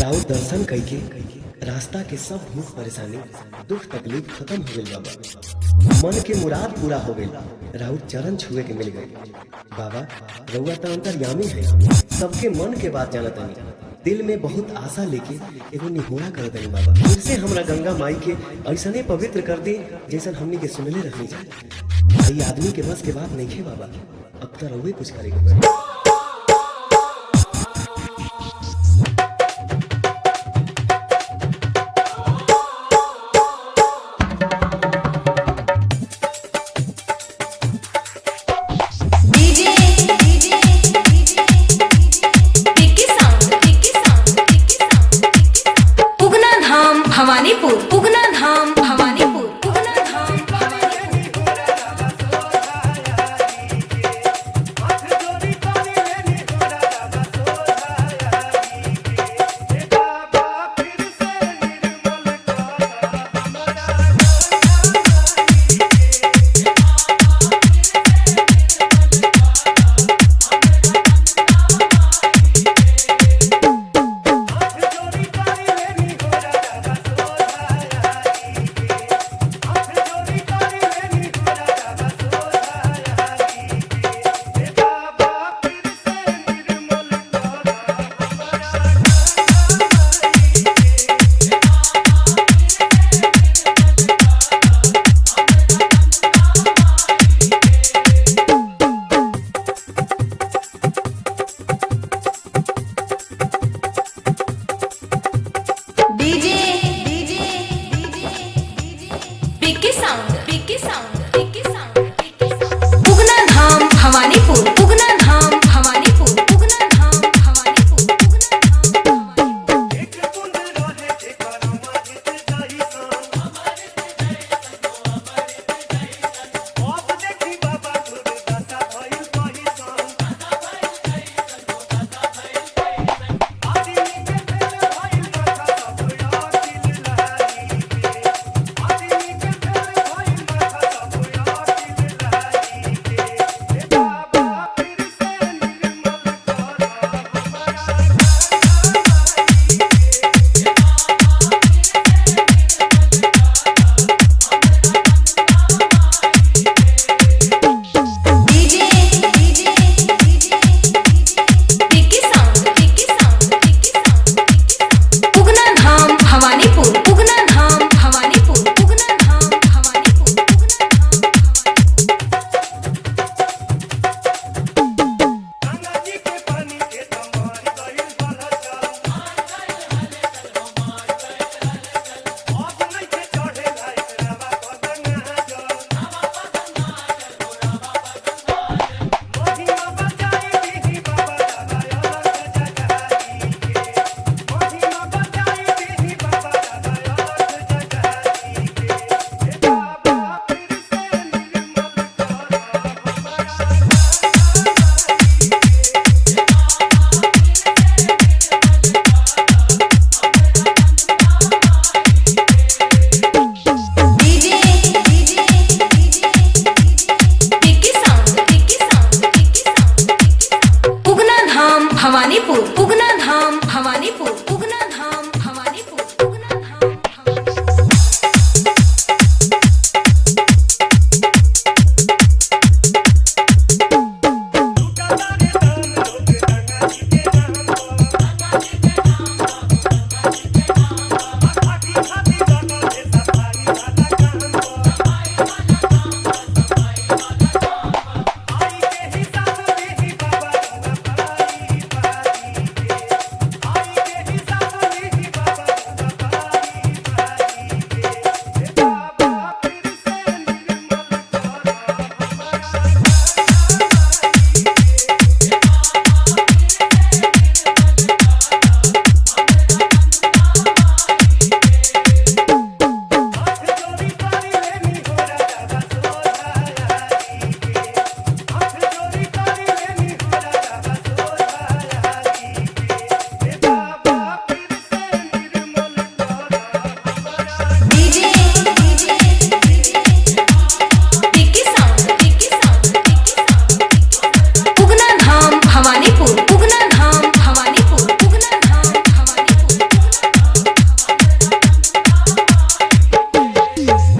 राउत दर्शन कइके रास्ता के सब भूख परेशानी दुख तकलीफ खत्म हो गइल बाबा। मन के मुराद पूरा हो गइल। राउत चरण छुए के मिल गई। बाबा रउआ तो अंतर्यामी है, सबके मन के बात जानतनी। दिल में बहुत आशा लेके एगो निहोरा कर दनी बाबा। फिर से हमरा गंगा माई के ऐसने पवित्र कर दी जैसन हमनी के सुनले रखनी जाए। ये आदमी के बस के बात नहीं है बाबा, अब तो रउए कुछ करे के पड़ी। भवानीपुर उगना धाम भवानीपुर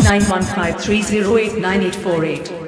9153089848.